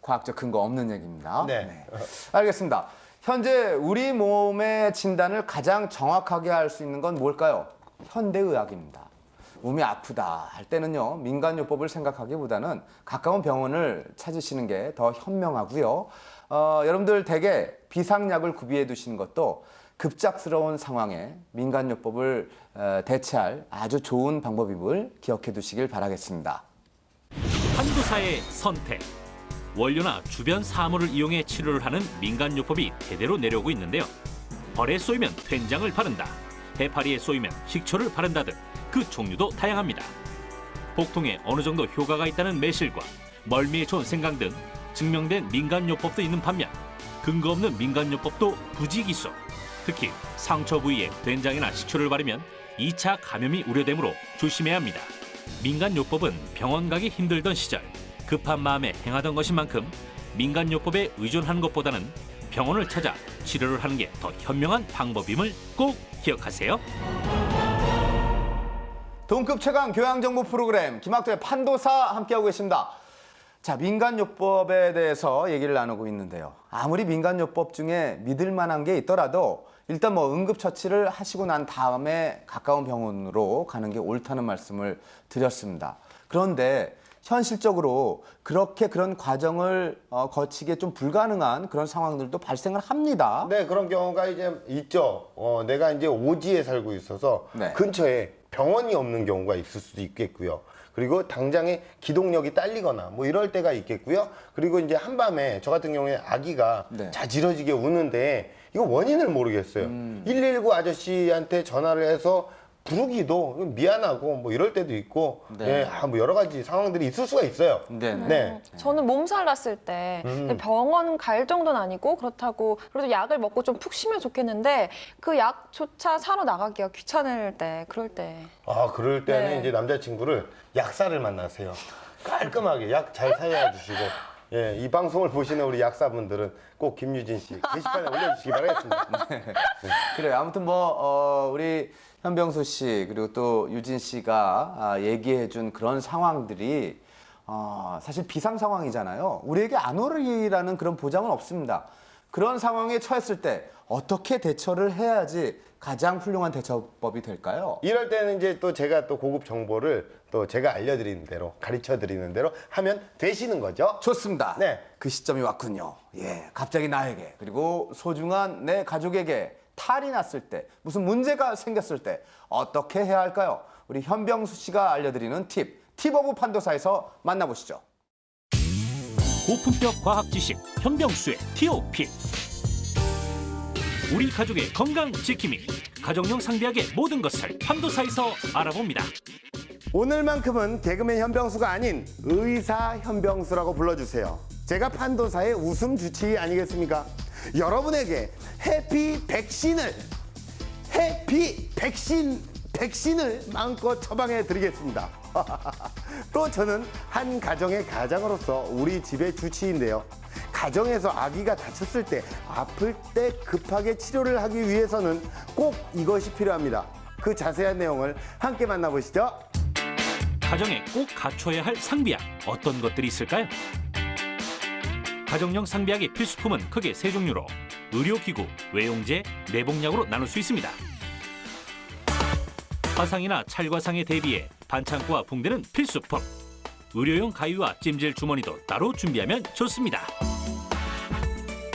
과학적 근거 없는 얘기입니다. 네. 알겠습니다. 현재 우리 몸의 진단을 가장 정확하게 할 수 있는 건 뭘까요? 현대의학입니다. 몸이 아프다 할 때는요, 민간요법을 생각하기보다는 가까운 병원을 찾으시는 게 더 현명하고요. 여러분들 댁에 비상약을 구비해 두시는 것도 급작스러운 상황에 민간요법을 대체할 아주 좋은 방법임을 기억해 두시길 바라겠습니다. 판도사의 선택. 원료나 주변 사물을 이용해 치료를 하는 민간요법이 대대로 내려오고 있는데요. 벌에 쏘이면 된장을 바른다, 해파리에 쏘이면 식초를 바른다 등 그 종류도 다양합니다. 복통에 어느 정도 효과가 있다는 매실과 멀미에 좋은 생강 등 증명된 민간요법도 있는 반면 근거 없는 민간요법도 부지기수. 특히 상처 부위에 된장이나 식초를 바르면 2차 감염이 우려되므로 조심해야 합니다. 민간요법은 병원 가기 힘들던 시절 급한 마음에 행하던 것인 만큼 민간요법에 의존하는 것보다는 병원을 찾아 치료를 하는 게 더 현명한 방법임을 꼭 기억하세요. 동급 최강 교양정보 프로그램 김학도의 판도사 함께하고 계십니다. 자, 민간요법에 대해서 얘기를 나누고 있는데요. 아무리 민간요법 중에 믿을 만한 게 있더라도 일단 뭐 응급처치를 하시고 난 다음에 가까운 병원으로 가는 게 옳다는 말씀을 드렸습니다. 그런데 현실적으로 그렇게 그런 과정을 거치기에 좀 불가능한 그런 상황들도 발생을 합니다. 네, 그런 경우가 이제 있죠. 내가 이제 오지에 살고 있어서 근처에 병원이 없는 경우가 있을 수도 있겠고요. 그리고 당장에 기동력이 딸리거나 뭐 이럴 때가 있겠고요. 그리고 이제 한밤에 저 같은 경우에 아기가 자지러지게 우는데 이거 원인을 모르겠어요. 119 아저씨한테 전화를 해서 부르기도 미안하고 뭐 이럴 때도 있고 뭐 여러 가지 상황들이 있을 수가 있어요. 저는 몸살 났을 때 병원 갈 정도는 아니고 그렇다고 그래도 약을 먹고 좀 푹 쉬면 좋겠는데 그 약조차 사러 나가기가 귀찮을 때 그럴 때. 그럴 때는 이제 남자친구를 약사를 만나세요. 깔끔하게 약 잘 사야 주시고 예, 이 방송을 보시는 우리 약사분들은 꼭 김유진 씨 게시판에 올려주시기 바라겠습니다. 그래요. 아무튼 뭐 우리 현병수 씨 그리고 또 유진 씨가 얘기해준 그런 상황들이 사실 비상 상황이잖아요. 우리에게 안 오리라는 그런 보장은 없습니다. 그런 상황에 처했을 때 어떻게 대처를 해야지 가장 훌륭한 대처법이 될까요? 이럴 때는 이제 또 제가 또 고급 정보를 또 제가 알려드리는 대로 가르쳐 드리는 대로 하면 되시는 거죠. 좋습니다. 네. 그 시점이 왔군요. 예, 갑자기 나에게 그리고 소중한 내 가족에게 탈이 났을 때 무슨 문제가 생겼을 때 어떻게 해야 할까요? 우리 현병수 씨가 알려드리는 팁 오브 판도사에서 만나보시죠. 고품격 과학 지식 현병수의 TOP. 우리 가족의 건강 지킴이 가정용 상비약의 모든 것을 판도사에서 알아봅니다. 오늘만큼은 개그맨 현병수가 아닌 의사 현병수라고 불러주세요. 제가 판도사의 웃음 주치의 아니겠습니까? 여러분에게 해피 백신을 마음껏 처방해 드리겠습니다. 또 저는 한 가정의 가장으로서 우리 집의 주치의인데요. 가정에서 아기가 다쳤을 때, 아플 때 급하게 치료를 하기 위해서는 꼭 이것이 필요합니다. 그 자세한 내용을 함께 만나보시죠. 가정에 꼭 갖춰야 할 상비약 어떤 것들이 있을까요? 가정용 상비약의 필수품은 크게 세 종류로 의료기구, 외용제, 내복약으로 나눌 수 있습니다. 화상이나 찰과상에 대비해 반창고와 붕대는 필수품. 의료용 가위와 찜질 주머니도 따로 준비하면 좋습니다.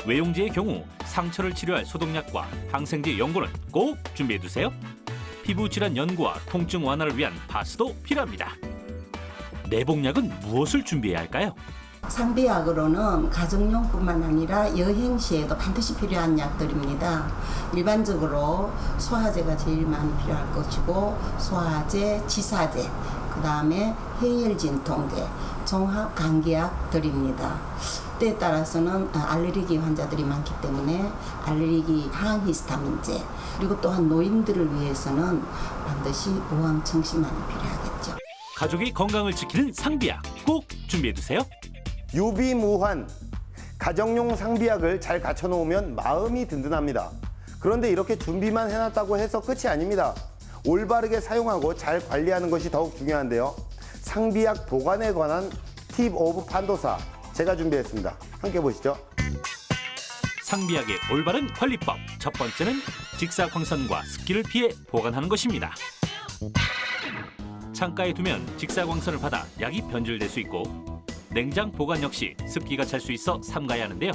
외용제의 경우 상처를 치료할 소독약과 항생제 연고는 꼭 준비해두세요. 피부 질환 연구와 통증 완화를 위한 파스도 필요합니다. 내복약은 무엇을 준비해야 할까요? 상비약으로는 가정용뿐만 아니라 여행 시에도 반드시 필요한 약들입니다. 일반적으로 소화제가 제일 많이 필요할 것이고 소화제, 지사제, 그 다음에 해열진통제, 종합 감기약들입니다. 때에 따라서는 알레르기 환자들이 많기 때문에 알레르기 항히스타민제, 그리고 또한 노인들을 위해서는 반드시 우황청심환이 필요하겠죠. 가족의 건강을 지키는 상비약 꼭 준비해두세요. 유비무환, 가정용 상비약을 잘 갖춰놓으면 마음이 든든합니다. 그런데 이렇게 준비만 해놨다고 해서 끝이 아닙니다. 올바르게 사용하고 잘 관리하는 것이 더욱 중요한데요. 상비약 보관에 관한 팁 오브 판도사 제가 준비했습니다. 함께 보시죠. 상비약의 올바른 관리법. 첫 번째는 직사광선과 습기를 피해 보관하는 것입니다. 창가에 두면 직사광선을 받아 약이 변질될 수 있고 냉장 보관 역시 습기가 찰 수 있어 삼가야 하는데요.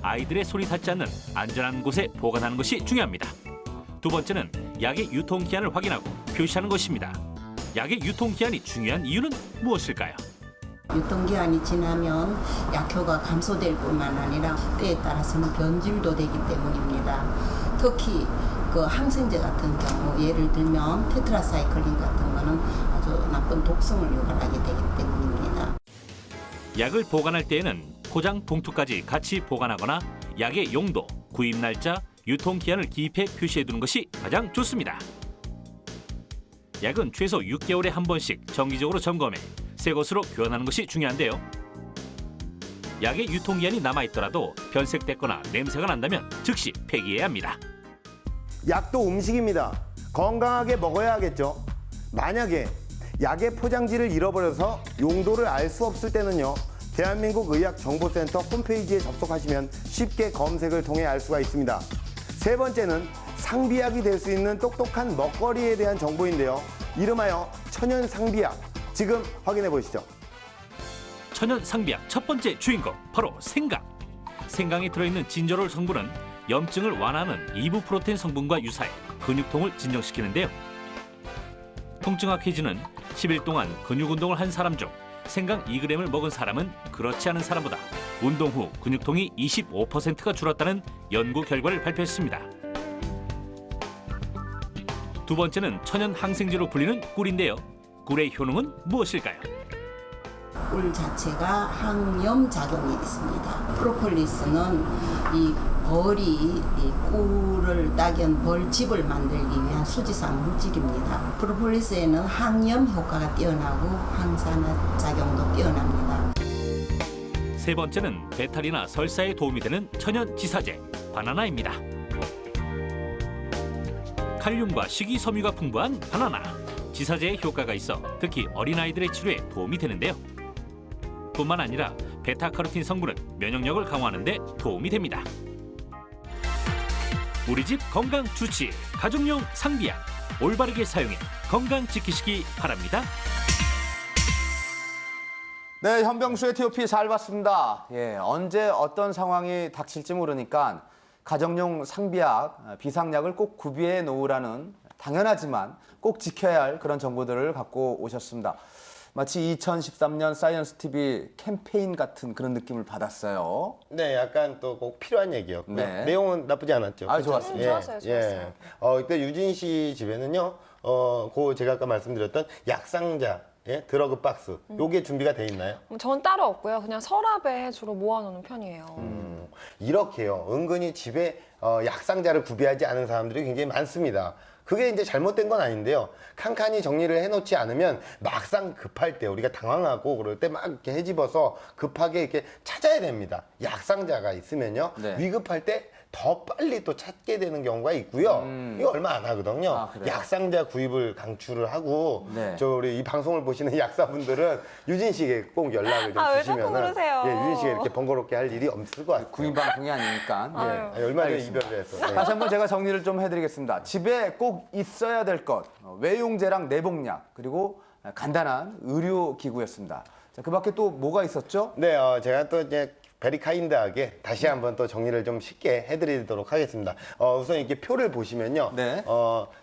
아이들의 손이 닿지 않는 안전한 곳에 보관하는 것이 중요합니다. 두 번째는 약의 유통기한을 확인하고 표시하는 것입니다. 약의 유통기한이 중요한 이유는 무엇일까요? 유통기한이 지나면 약효가 감소될 뿐만 아니라 때에 따라서는 변질도 되기 때문입니다. 특히 그 항생제 같은 경우 예를 들면 테트라사이클린 같은 거는 아주 나쁜 독성을 유발하게 되기 때문입니다. 약을 보관할 때에는 포장 봉투까지 같이 보관하거나 약의 용도, 구입 날짜, 유통기한을 기입해 표시해두는 것이 가장 좋습니다. 약은 최소 6개월에 한 번씩 정기적으로 점검해 새 것으로 교환하는 것이 중요한데요. 약의 유통기한이 남아있더라도 변색됐거나 냄새가 난다면 즉시 폐기해야 합니다. 약도 음식입니다. 건강하게 먹어야 하겠죠. 만약에 약의 포장지를 잃어버려서 용도를 알 수 없을 때는요. 대한민국 의학정보센터 홈페이지에 접속하시면 쉽게 검색을 통해 알 수가 있습니다. 세 번째는 상비약이 될 수 있는 똑똑한 먹거리에 대한 정보인데요. 이름하여 천연 상비약. 지금 확인해 보시죠. 천연 상비약 첫 번째 주인공 바로 생강. 생강에 들어있는 진저롤 성분은 염증을 완화하는 이부프로테인 성분과 유사해 근육통을 진정시키는데요. 통증학 퀴즈는 10일 동안 근육 운동을 한 사람 중 생강 2g을 먹은 사람은 그렇지 않은 사람보다 운동 후 근육통이 25%가 줄었다는 연구 결과를 발표했습니다. 두 번째는 천연 항생제로 불리는 꿀인데요. 꿀의 효능은 무엇일까요? 꿀 자체가 항염 작용이 있습니다. 프로폴리스는 이 벌이 이 꿀을 따견 벌집을 만들기 위한 수지상 물질입니다. 프로폴리스에는 항염 효과가 뛰어나고 항산화 작용도 뛰어납니다. 세 번째는 배탈이나 설사에 도움이 되는 천연 지사제 바나나입니다. 칼륨과 식이섬유가 풍부한 바나나. 지사제의 효과가 있어 특히 어린아이들의 치료에 도움이 되는데요. 뿐만 아니라 베타카로틴 성분은 면역력을 강화하는 데 도움이 됩니다. 우리 집 건강 주치 가족용 상비약 올바르게 사용해 건강 지키시기 바랍니다. 네, 현병수의 TOP 잘 봤습니다. 예, 언제 어떤 상황이 닥칠지 모르니까 가정용 상비약, 비상약을 꼭 구비해 놓으라는 당연하지만 꼭 지켜야 할 그런 정보들을 갖고 오셨습니다. 마치 2013년 사이언스 TV 캠페인 같은 그런 느낌을 받았어요. 네, 약간 또 꼭 필요한 얘기였고요. 네. 내용은 나쁘지 않았죠. 아, 좋았습니다. 좋았어요. 이때 유진 씨 집에는요, 제가 아까 말씀드렸던 약상자, 예, 드러그 박스, 요게 준비가 돼 있나요? 전 따로 없고요. 그냥 서랍에 주로 모아놓는 편이에요. 이렇게요. 은근히 집에 약상자를 구비하지 않은 사람들이 굉장히 많습니다. 그게 이제 잘못된 건 아닌데요. 칸칸이 정리를 해놓지 않으면 막상 급할 때 우리가 당황하고 그럴 때 막 이렇게 헤집어서 급하게 이렇게 찾아야 됩니다. 약상자가 있으면요. 네. 위급할 때 더 빨리 또 찾게 되는 경우가 있고요. 이거 얼마 안 하거든요. 아, 그래요? 약상자 구입을 강추를 하고 네. 우리 이 방송을 보시는 약사분들은 유진 씨에게 꼭 연락을 좀 왜 자꾸 주시면은 그러세요? 예, 유진 씨가 이렇게 번거롭게 할 일이 없을 것 같아요. 구인방송이 아니니까. 예, 얼마 전에 알겠습니다. 이별을 해서. 네. 다시 한번 제가 정리를 좀 해드리겠습니다. 집에 꼭 있어야 될 것, 외용제랑 내복약, 그리고 간단한 의료기구였습니다. 자, 그 밖에 또 뭐가 있었죠? 네, 제가 또 이제 베리카인드하게 다시 한번 또 정리를 좀 쉽게 해드리도록 하겠습니다. 우선 이렇게 표를 보시면요. 네.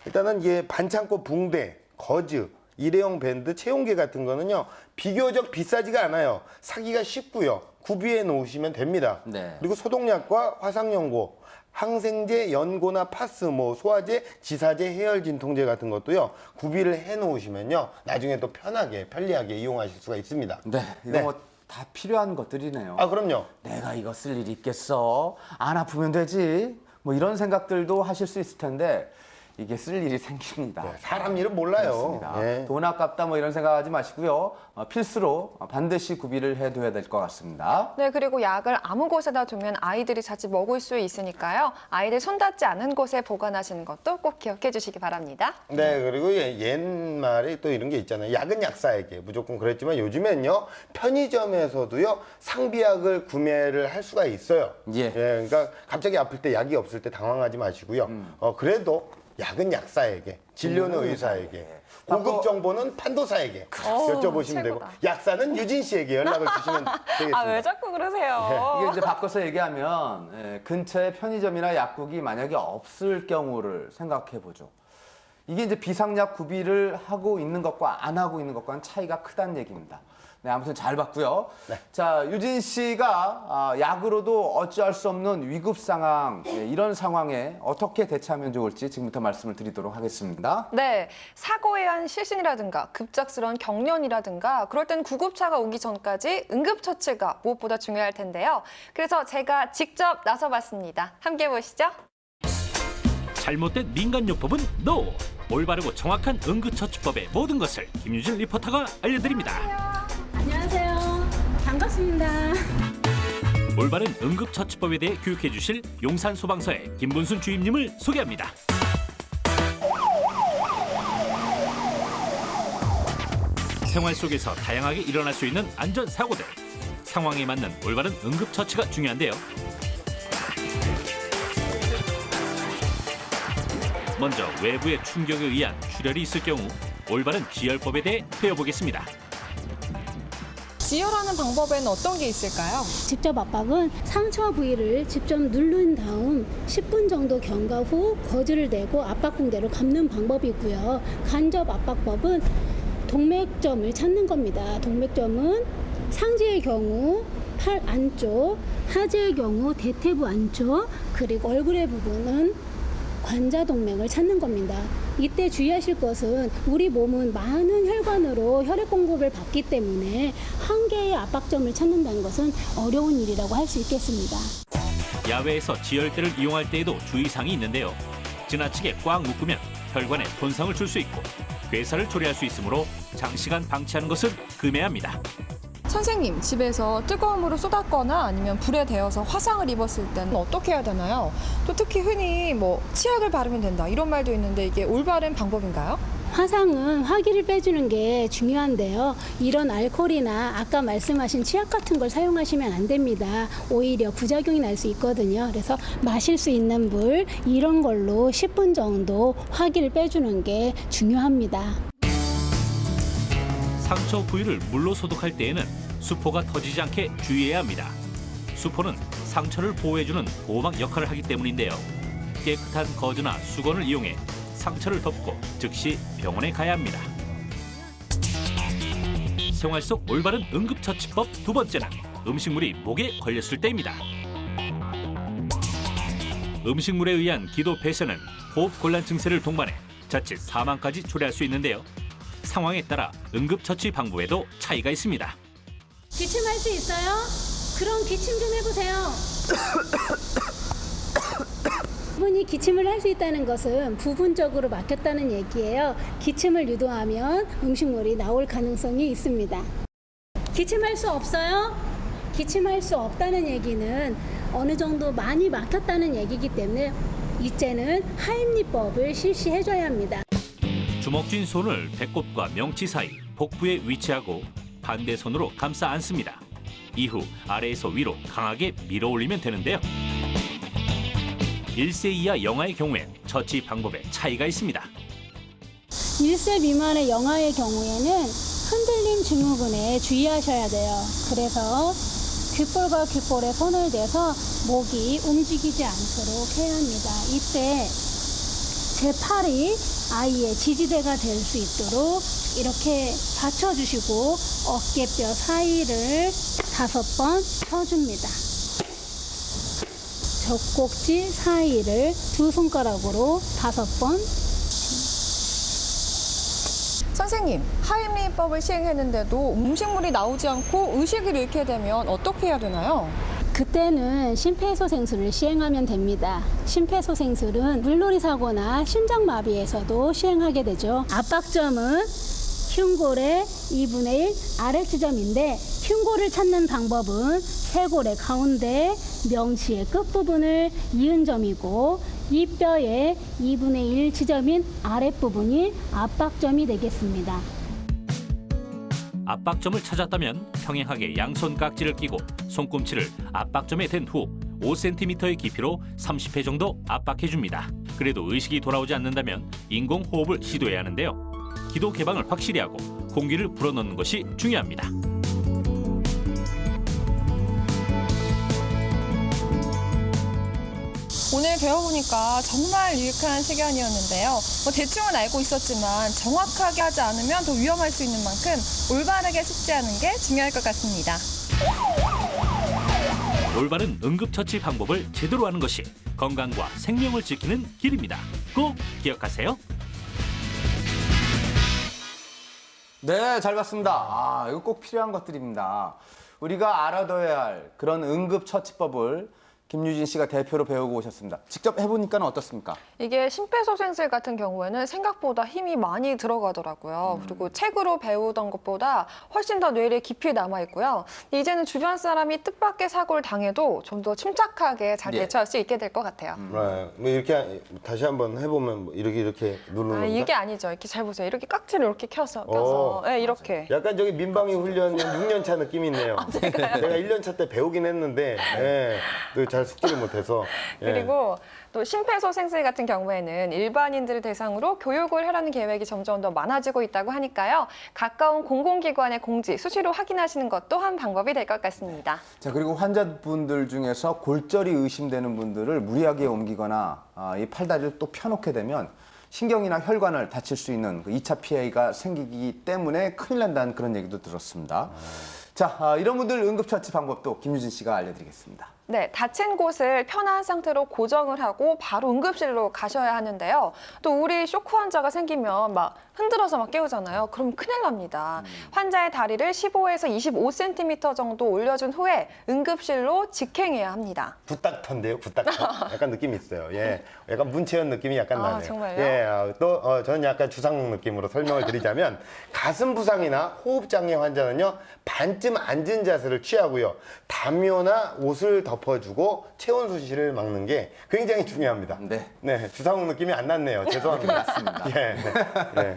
일단은 이게 반창고 붕대, 거즈, 일회용 밴드, 체온계 같은 거는요. 비교적 비싸지가 않아요. 사기가 쉽고요. 구비해 놓으시면 됩니다. 네. 그리고 소독약과 화상연고, 항생제, 연고나 파스, 소화제, 지사제, 해열 진통제 같은 것도요. 구비를 해 놓으시면요. 나중에 또 편하게, 편리하게 이용하실 수가 있습니다. 네, 이거 네. 뭐 다 필요한 것들이네요. 아, 그럼요. 내가 이거 쓸 일 있겠어? 안 아프면 되지? 뭐 이런 생각들도 하실 수 있을 텐데 이게 쓸 일이 생깁니다. 사람 일은 몰라요. 그렇습니다. 예. 돈 아깝다 뭐 이런 생각하지 마시고요. 필수로 반드시 구비를 해둬야 될 것 같습니다. 네, 그리고 약을 아무 곳에다 두면 아이들이 자칫 먹을 수 있으니까요. 아이들 손 닿지 않은 곳에 보관하시는 것도 꼭 기억해 주시기 바랍니다. 네, 그리고 옛말에 또 이런 게 있잖아요. 약은 약사에게 무조건 그랬지만 요즘엔요. 편의점에서도요. 상비약을 구매를 할 수가 있어요. 예. 그러니까 갑자기 아플 때 약이 없을 때 당황하지 마시고요. 그래도 약은 약사에게, 진료는 의사에게, 고급 정보는 판도사에게 여쭤보시면 되고, 최고다. 약사는 유진 씨에게 연락을 주시면 되겠습니다. 아, 왜 자꾸 그러세요? 이게 이제 바꿔서 얘기하면 근처에 편의점이나 약국이 만약에 없을 경우를 생각해 보죠. 이게 이제 비상약 구비를 하고 있는 것과 안 하고 있는 것과는 차이가 크다는 얘기입니다. 네, 아무튼 잘 봤고요. 네. 자, 유진 씨가 약으로도 어찌할 수 없는 위급 상황, 이런 상황에 어떻게 대처하면 좋을지 지금부터 말씀을 드리도록 하겠습니다. 네, 사고에 의한 실신이라든가 급작스러운 경련이라든가 그럴 땐 구급차가 오기 전까지 응급처치가 무엇보다 중요할 텐데요. 그래서 제가 직접 나서봤습니다. 함께 보시죠. 잘못된 민간요법은 NO! 올바르고 정확한 응급처치법의 모든 것을 김유진 리포터가 알려드립니다. 안녕하세요. 반갑습니다. 올바른 응급처치법에 대해 교육해 주실 용산소방서의 김분순 주임님을 소개합니다. 생활 속에서 다양하게 일어날 수 있는 안전사고들. 상황에 맞는 올바른 응급처치가 중요한데요. 먼저 외부의 충격에 의한 출혈이 있을 경우 올바른 지혈법에 대해 배워보겠습니다. 지혈하는 방법에는 어떤 게 있을까요? 직접 압박은 상처 부위를 직접 누른 다음 10분 정도 경과 후 거즈를 내고 압박붕대로 감는 방법이고요. 간접 압박법은 동맥점을 찾는 겁니다. 동맥점은 상지의 경우 팔 안쪽, 하지의 경우 대퇴부 안쪽, 그리고 얼굴의 부분은 관자동맥을 찾는 겁니다. 이때 주의하실 것은 우리 몸은 많은 혈관으로 혈액 공급을 받기 때문에 한 개의 압박점을 찾는다는 것은 어려운 일이라고 할 수 있겠습니다. 야외에서 지혈대를 이용할 때에도 주의사항이 있는데요. 지나치게 꽉 묶으면 혈관에 손상을 줄 수 있고 괴사를 초래할 수 있으므로 장시간 방치하는 것을 금해야 합니다. 선생님, 집에서 뜨거운 물을 쏟았거나 아니면 불에 데워서 화상을 입었을 때는 어떻게 해야 되나요? 또 특히 흔히 치약을 바르면 된다 이런 말도 있는데 이게 올바른 방법인가요? 화상은 화기를 빼주는 게 중요한데요. 이런 알코올이나 아까 말씀하신 치약 같은 걸 사용하시면 안 됩니다. 오히려 부작용이 날 수 있거든요. 그래서 마실 수 있는 물 이런 걸로 10분 정도 화기를 빼주는 게 중요합니다. 상처 부위를 물로 소독할 때에는 수포가 터지지 않게 주의해야 합니다. 수포는 상처를 보호해주는 보호막 역할을 하기 때문인데요. 깨끗한 거즈나 수건을 이용해 상처를 덮고 즉시 병원에 가야 합니다. 생활 속 올바른 응급처치법 두 번째는 음식물이 목에 걸렸을 때입니다. 음식물에 의한 기도 폐쇄는 호흡곤란 증세를 동반해 자칫 사망까지 초래할 수 있는데요. 상황에 따라 응급처치 방법에도 차이가 있습니다. 기침할 수 있어요? 그럼 기침 좀 해보세요. 분이 기침을 할 수 있다는 것은 부분적으로 막혔다는 얘기예요. 기침을 유도하면 음식물이 나올 가능성이 있습니다. 기침할 수 없어요? 기침할 수 없다는 얘기는 어느 정도 많이 막혔다는 얘기이기 때문에 이제는 하임리법을 실시해줘야 합니다. 주먹 쥔 손을 배꼽과 명치 사이 복부에 위치하고 반대 손으로 감싸 안습니다. 이후 아래에서 위로 강하게 밀어 올리면 되는데요. 1세 이하 영아의 경우엔 처치 방법에 차이가 있습니다. 1세 미만의 영아의 경우에는 흔들림 증후군에 주의하셔야 돼요. 그래서 귓볼과 귓볼에 손을 대서 목이 움직이지 않도록 해야 합니다. 이때 제 팔이 아이의 지지대가 될 수 있도록 이렇게 받쳐주시고 어깨뼈 사이를 5번 쳐줍니다. 젖꼭지 사이를 2손가락으로 5번. 선생님, 하임리법을 시행했는데도 음식물이 나오지 않고 의식을 잃게 되면 어떻게 해야 되나요? 그때는 심폐소생술을 시행하면 됩니다. 심폐소생술은 물놀이 사고나 심장마비에서도 시행하게 되죠. 압박점은 흉골의 2분의 1 아래지점인데 흉골을 찾는 방법은 쇄골의 가운데 명치의 끝부분을 이은 점이고 이 뼈의 2분의 1 지점인 아랫부분이 압박점이 되겠습니다. 압박점을 찾았다면 평행하게 양손 깍지를 끼고 손꿈치를 압박점에 댄 후 5cm의 깊이로 30회 정도 압박해줍니다. 그래도 의식이 돌아오지 않는다면 인공호흡을 시도해야 하는데요. 기도 개방을 확실히 하고 공기를 불어넣는 것이 중요합니다. 오늘 배워보니까 정말 유익한 시간이었는데요. 대충은 알고 있었지만 정확하게 하지 않으면 더 위험할 수 있는 만큼 올바르게 숙지하는 게 중요할 것 같습니다. 올바른 응급처치 방법을 제대로 하는 것이 건강과 생명을 지키는 길입니다. 꼭 기억하세요. 네, 잘 봤습니다. 이거 꼭 필요한 것들입니다. 우리가 알아둬야 할 그런 응급처치법을 김유진 씨가 대표로 배우고 오셨습니다. 직접 해보니까 어떻습니까? 이게 심폐소생술 같은 경우에는 생각보다 힘이 많이 들어가더라고요. 그리고 책으로 배우던 것보다 훨씬 더 뇌에 깊이 남아있고요. 이제는 주변 사람이 뜻밖의 사고를 당해도 좀 더 침착하게 잘 대처할 수 있게 될 것 같아요. 뭐 이렇게 다시 한번 해보면 뭐 이렇게 누르는 건가? 이게 아니죠. 이렇게 잘 보세요. 이렇게 깍지를 이렇게 껴서 네, 이렇게. 약간 저기 민방위 훈련 6년 차 느낌이 있네요. 제가 1년 차 때 배우긴 했는데 잘 숙지를 못해서. 그리고 또 심폐소생술 같은 경우에는 일반인들을 대상으로 교육을 하라는 계획이 점점 더 많아지고 있다고 하니까요. 가까운 공공기관의 공지 수시로 확인하시는 것도 한 방법이 될 것 같습니다. 자, 그리고 환자분들 중에서 골절이 의심되는 분들을 무리하게 옮기거나 이 팔다리를 또 펴놓게 되면 신경이나 혈관을 다칠 수 있는 2차 피해가 생기기 때문에 큰일 난다는 그런 얘기도 들었습니다. 자, 이런 분들 응급처치 방법도 김유진 씨가 알려드리겠습니다. 네, 다친 곳을 편한 상태로 고정을 하고 바로 응급실로 가셔야 하는데요. 또 우리 쇼크 환자가 생기면 막 흔들어서 막 깨우잖아요. 그럼 큰일 납니다. 환자의 다리를 15에서 25cm 정도 올려준 후에 응급실로 직행해야 합니다. 굿닥터인데요, 굿닥터. 약간 느낌이 있어요. 예, 약간 문채연 느낌이 약간 아, 나네요. 정말요? 예, 또 저는 약간 주상 느낌으로 설명을 드리자면 가슴 부상이나 호흡 장애 환자는요 반쯤 앉은 자세를 취하고요 담요나 옷을 덮어주고 체온 손실을 막는 게 굉장히 중요합니다. 네, 주상욱 느낌이 안 났네요. 죄송합니다. 맞습니다. 예, 네.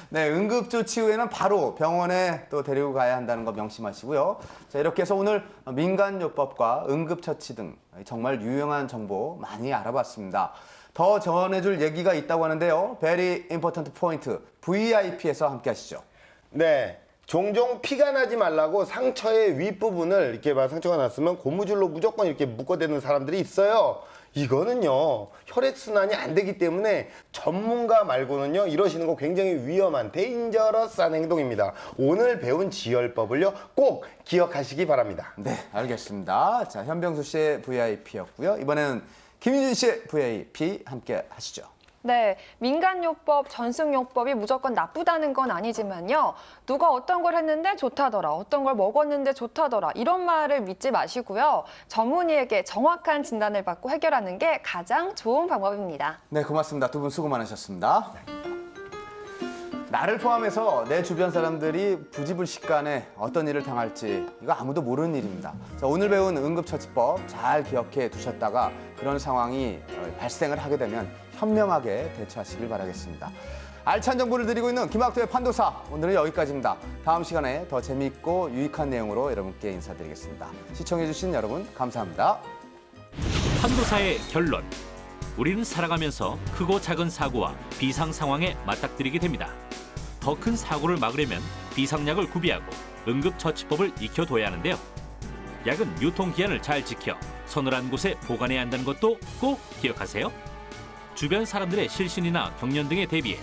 네, 응급조치 후에는 바로 병원에 또 데리고 가야 한다는 거 명심하시고요. 자, 이렇게 해서 오늘 민간요법과 응급처치 등 정말 유용한 정보 많이 알아봤습니다. 더 전해줄 얘기가 있다고 하는데요. Very important point, VIP에서 함께 하시죠. 네. 종종 피가 나지 말라고 상처의 윗부분을 이렇게 막 상처가 났으면 고무줄로 무조건 이렇게 묶어대는 사람들이 있어요. 이거는요 혈액순환이 안 되기 때문에 전문가 말고는요 이러시는 거 굉장히 위험한 데인저러스한 행동입니다. 오늘 배운 지혈법을요 꼭 기억하시기 바랍니다. 네, 알겠습니다. 자, 현병수 씨의 VIP였고요. 이번에는 김윤준 씨의 VIP 함께 하시죠. 네, 민간요법, 전승요법이 무조건 나쁘다는 건 아니지만요. 누가 어떤 걸 했는데 좋다더라, 어떤 걸 먹었는데 좋다더라 이런 말을 믿지 마시고요. 전문의에게 정확한 진단을 받고 해결하는 게 가장 좋은 방법입니다. 네, 고맙습니다. 두 분 수고 많으셨습니다. 나를 포함해서 내 주변 사람들이 부지불식간에 어떤 일을 당할지 이거 아무도 모르는 일입니다. 자, 오늘 배운 응급처치법 잘 기억해 두셨다가 그런 상황이 발생을 하게 되면 현명하게 대처하시길 바라겠습니다. 알찬 정보를 드리고 있는 김학도의 판도사, 오늘은 여기까지입니다. 다음 시간에 더 재미있고 유익한 내용으로 여러분께 인사드리겠습니다. 시청해주신 여러분 감사합니다. 판도사의 결론. 우리는 살아가면서 크고 작은 사고와 비상 상황에 맞닥뜨리게 됩니다. 더 큰 사고를 막으려면 비상약을 구비하고 응급처치법을 익혀둬야 하는데요. 약은 유통기한을 잘 지켜 서늘한 곳에 보관해야 한다는 것도 꼭 기억하세요. 주변 사람들의 실신이나 경련 등에 대비해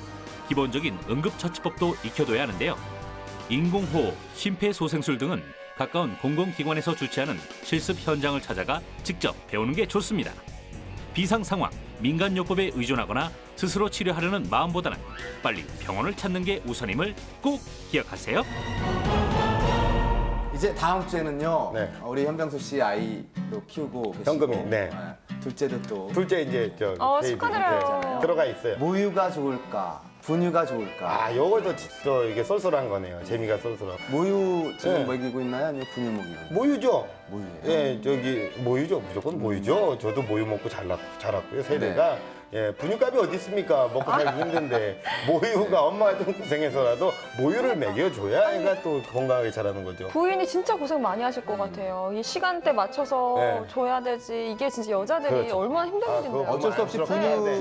기본적인 응급처치법도 익혀둬야 하는데요. 인공호흡, 심폐소생술 등은 가까운 공공기관에서 주최하는 실습 현장을 찾아가 직접 배우는 게 좋습니다. 비상 상황, 민간요법에 의존하거나 스스로 치료하려는 마음보다는 빨리 병원을 찾는 게 우선임을 꼭 기억하세요. 이제 다음 주에는요. 우리 현병수 씨 아이도 키우고 계시고 현금이, 네. 둘째도 또 둘째 이제 저 베이비, 축하드려요. 들어가 있어요. 모유가 좋을까, 분유가 좋을까? 아, 요것도 또 이게 쏠쏠한 거네요. 재미가 쏠쏠하고. 모유 지금 네. 먹이고 있나요? 아니면 분유 먹이고 있나요? 모유죠. 모유예요? 예, 저기 모유죠. 무조건 모유죠. 저도 모유 먹고 자랐고요. 세대가. 예, 분유값이 어디 있습니까? 먹고 살기 힘든데 모유가 엄마가 좀 고생해서라도 모유를 먹여줘야 애가 또 건강하게 자라는 거죠. 부인이 진짜 고생 많이 하실 것 같아요. 이 시간대 맞춰서 네. 줘야 되지. 이게 진짜 여자들이 그렇죠. 얼마나 힘든 일인데요. 어쩔 수 없이 분유, 네.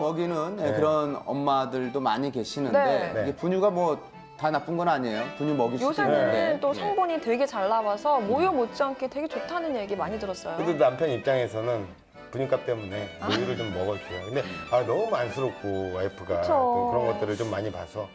먹이는 네. 그런 엄마들도 많이 계시는데 네. 이게 분유가 뭐 다 나쁜 건 아니에요. 분유 먹일 수도 요새는 있는데 또 성분이 되게 잘 나와서 모유 못지않게 되게 좋다는 얘기 많이 들었어요. 그래도 남편 입장에서는 분유값 때문에 모유를 좀 먹어줘요. 근데 너무 안쓰럽고 와이프가 그쵸. 그런 것들을 좀 많이 봐서